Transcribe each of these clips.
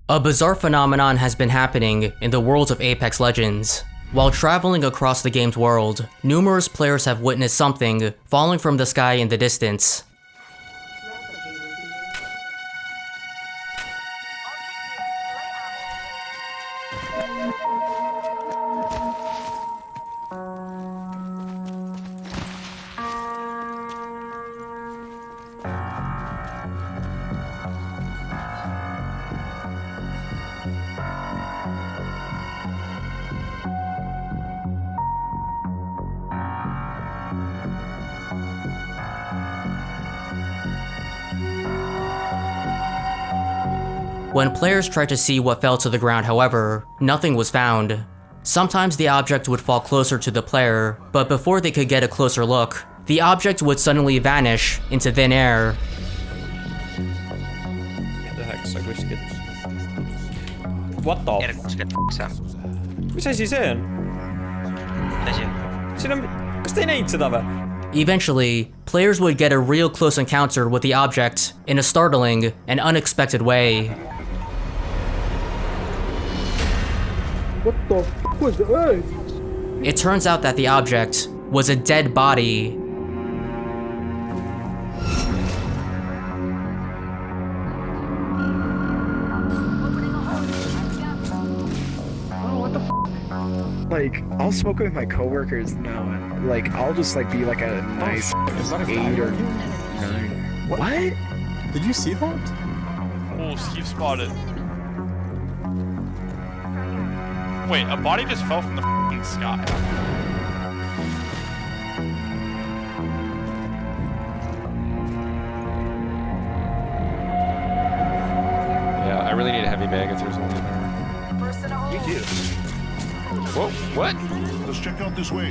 A bizarre phenomenon has been happening in the world of Apex Legends. While traveling across the game's world, numerous players have witnessed something falling from the sky in the distance. When players tried to see what fell to the ground, however, nothing was found. Sometimes the object would fall closer to the player, but before they could get a closer look, the object would suddenly vanish into thin air. What the? Mitä siis sen? Kas te näit sitä vai? Eventually, players would get a real close encounter with the object in a startling and unexpected way. What the f was that? It turns out that the object was a dead body. Oh, what the f? Like, I'll smoke with my coworkers now, and like, I'll just like be like a nice 8 or 9. What? Did you see that? Oh, Steve spotted. Wait, a body just fell from the f***ing sky. Yeah, I really need a heavy mag if there's one in there. You do. Whoa, what? Let's check out this way.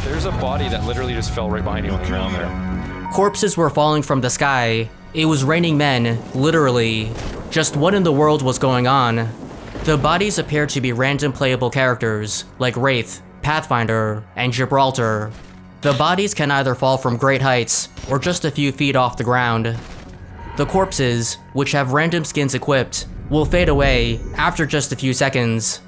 There's a body that literally just fell right behind you on the ground there. Corpses were falling from the sky. It was raining men, literally. Just what in the world was going on? The bodies appeared to be random playable characters, like Wraith, Pathfinder, and Gibraltar. The bodies can either fall from great heights, or just a few feet off the ground. The corpses, which have random skins equipped, will fade away after just a few seconds.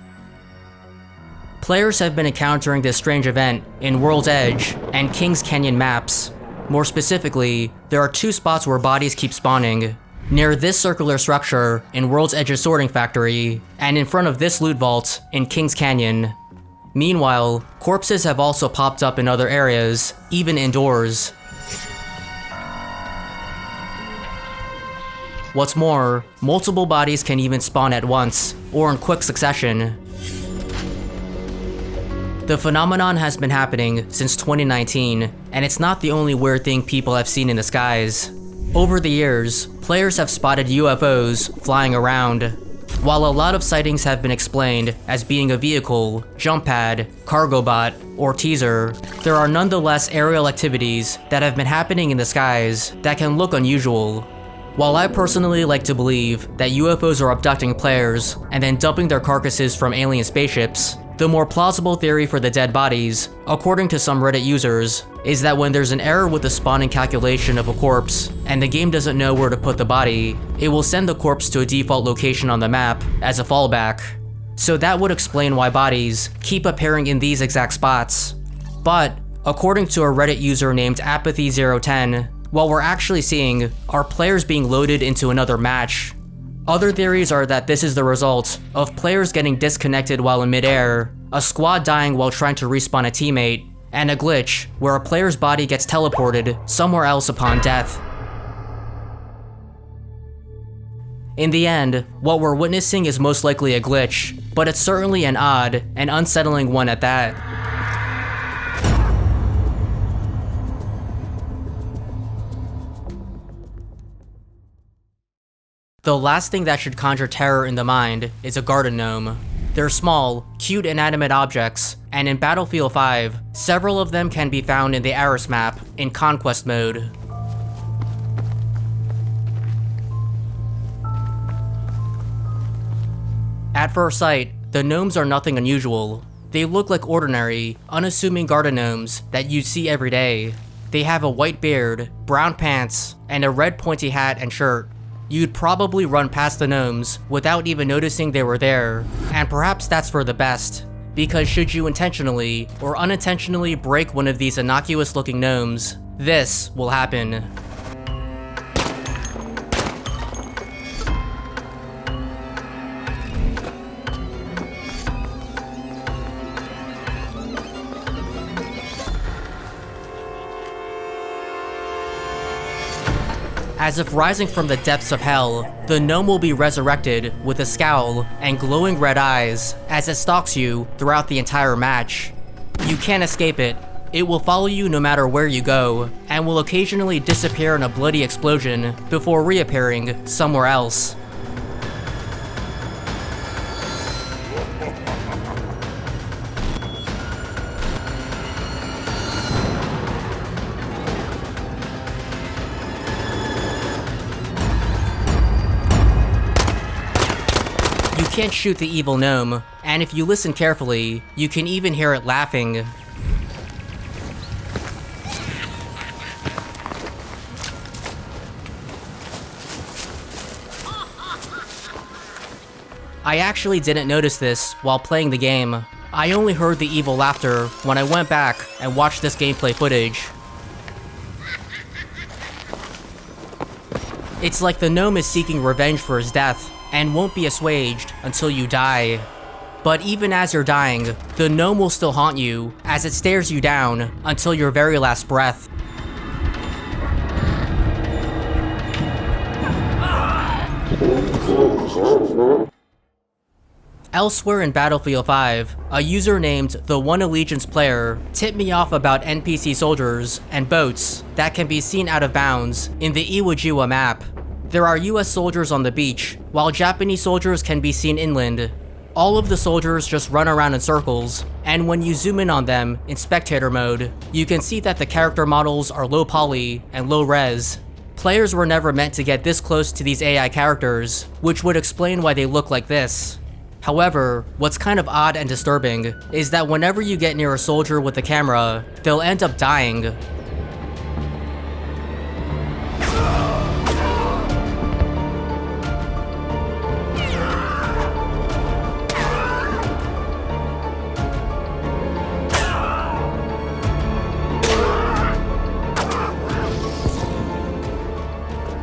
Players have been encountering this strange event in World's Edge and Kings Canyon maps. More specifically, there are 2 spots where bodies keep spawning. Near this circular structure in World's Edge's sorting factory, and in front of this loot vault in Kings Canyon. Meanwhile, corpses have also popped up in other areas, even indoors. What's more, multiple bodies can even spawn at once, or in quick succession. The phenomenon has been happening since 2019, and it's not the only weird thing people have seen in the skies. Over the years, players have spotted UFOs flying around. While a lot of sightings have been explained as being a vehicle, jump pad, cargo bot, or teaser, there are nonetheless aerial activities that have been happening in the skies that can look unusual. While I personally like to believe that UFOs are abducting players and then dumping their carcasses from alien spaceships, the more plausible theory for the dead bodies, according to some Reddit users, is that when there's an error with the spawning calculation of a corpse, and the game doesn't know where to put the body, it will send the corpse to a default location on the map as a fallback. So that would explain why bodies keep appearing in these exact spots. But, according to a Reddit user named Apathy010, what we're actually seeing are players being loaded into another match. Other theories are that this is the result of players getting disconnected while in midair, a squad dying while trying to respawn a teammate, and a glitch where a player's body gets teleported somewhere else upon death. In the end, what we're witnessing is most likely a glitch, but it's certainly an odd and unsettling one at that. The last thing that should conjure terror in the mind is a garden gnome. They're small, cute inanimate objects, and in Battlefield 5, several of them can be found in the Aris map in Conquest mode. At first sight, the gnomes are nothing unusual. They look like ordinary, unassuming garden gnomes that you'd see every day. They have a white beard, brown pants, and a red pointy hat and shirt. you'd probably run past the gnomes without even noticing they were there, and perhaps that's for the best, because should you intentionally or unintentionally break one of these innocuous looking gnomes, this will happen. As if rising from the depths of hell, the gnome will be resurrected with a scowl and glowing red eyes as it stalks you throughout the entire match. You can't escape it. It will follow you no matter where you go, and will occasionally disappear in a bloody explosion before reappearing somewhere else. You can't shoot the evil gnome, and if you listen carefully, you can even hear it laughing. I actually didn't notice this while playing the game. I only heard the evil laughter when I went back and watched this gameplay footage. It's like the gnome is seeking revenge for his death, and won't be assuaged until you die. But even as you're dying, the gnome will still haunt you as it stares you down until your very last breath. Elsewhere in Battlefield 5, a user named The One Allegiance Player tipped me off about NPC soldiers and boats that can be seen out of bounds in the Iwo Jima map. There are US soldiers on the beach, while Japanese soldiers can be seen inland. All of the soldiers just run around in circles, and when you zoom in on them in spectator mode, you can see that the character models are low poly and low res. Players were never meant to get this close to these AI characters, which would explain why they look like this. However, what's kind of odd and disturbing is that whenever you get near a soldier with a camera, they'll end up dying.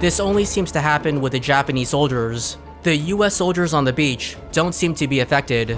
This only seems to happen with the Japanese soldiers. The US soldiers on the beach don't seem to be affected.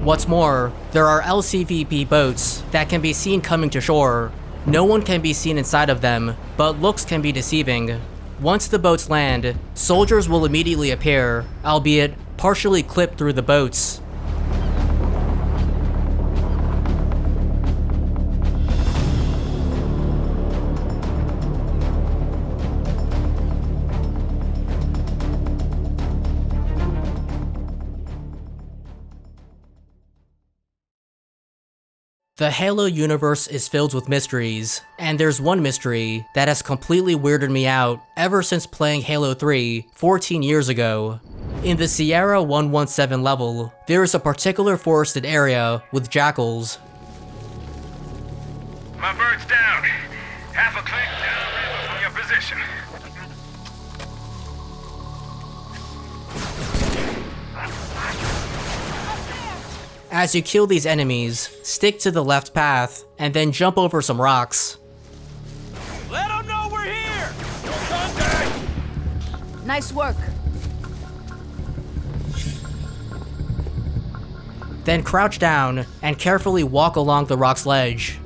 What's more, there are LCVP boats that can be seen coming to shore. No one can be seen inside of them, but looks can be deceiving. Once the boats land, soldiers will immediately appear, albeit partially clipped through the boats. The Halo universe is filled with mysteries, and there's one mystery that has completely weirded me out ever since playing Halo 3 14 years ago. In the Sierra 117 level, there is a particular forested area with jackals. My bird's down. Half a click downriver from your position. As you kill these enemies, stick to the left path, and then jump over some rocks. Let them know we're here! Nice work. Then crouch down and carefully walk along the rock's ledge.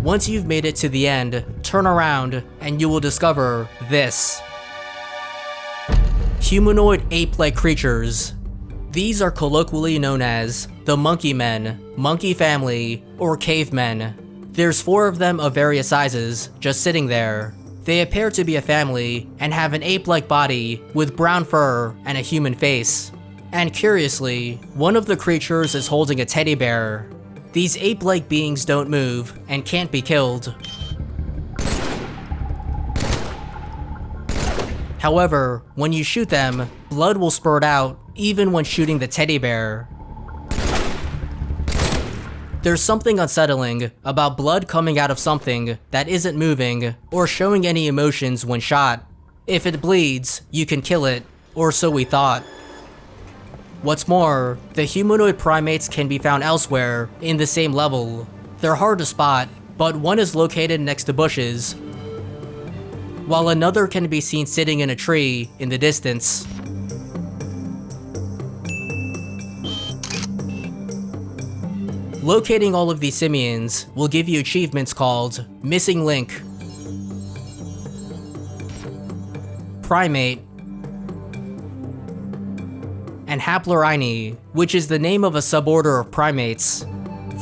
Once you've made it to the end, turn around and you will discover this. Humanoid ape-like creatures. These are colloquially known as the monkey men, monkey family, or cavemen. There's 4 of them of various sizes, just sitting there. They appear to be a family and have an ape-like body with brown fur and a human face. And curiously, one of the creatures is holding a teddy bear. These ape-like beings don't move and can't be killed. However, when you shoot them, blood will spurt out even when shooting the teddy bear. There's something unsettling about blood coming out of something that isn't moving or showing any emotions when shot. If it bleeds, you can kill it, or so we thought. What's more, the humanoid primates can be found elsewhere in the same level. They're hard to spot, but one is located next to bushes, while another can be seen sitting in a tree in the distance. Locating all of these simians will give you achievements called Missing Link, Primate, and Haplorini, which is the name of a suborder of primates.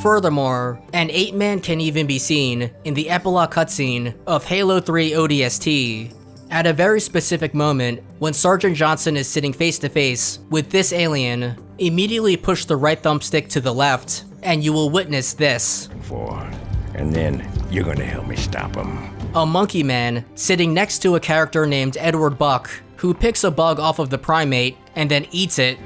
Furthermore, an 8-man can even be seen in the epilogue cutscene of Halo 3 ODST, at a very specific moment when Sergeant Johnson is sitting face to face with this alien. Immediately push the right thumbstick to the left, and you will witness this. And then you're gonna help me stop him. A monkey man sitting next to a character named Edward Buck, who picks a bug off of the primate and then eats it.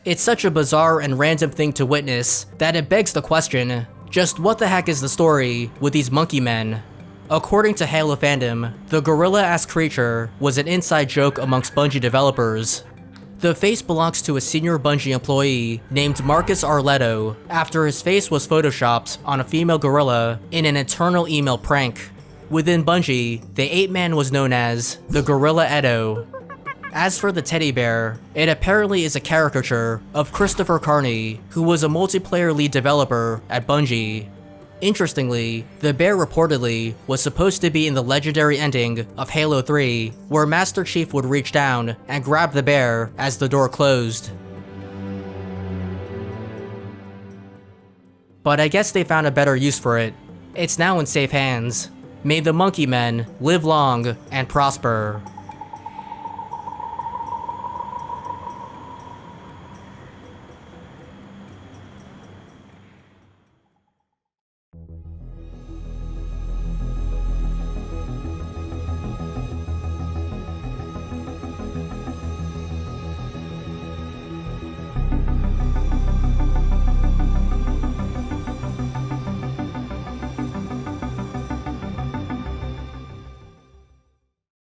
It's such a bizarre and random thing to witness that it begs the question, just what the heck is the story with these monkey men? According to Halo fandom, the gorilla-ass creature was an inside joke amongst Bungie developers. The face belongs to a senior Bungie employee named Marcus Arletto after his face was photoshopped on a female gorilla in an internal email prank. Within Bungie, the 8-man was known as the Gorilla Edo. As for the teddy bear, it apparently is a caricature of Christopher Carney, who was a multiplayer lead developer at Bungie. Interestingly, the bear reportedly was supposed to be in the legendary ending of Halo 3, where Master Chief would reach down and grab the bear as the door closed. But I guess they found a better use for it. It's now in safe hands. May the monkey men live long and prosper.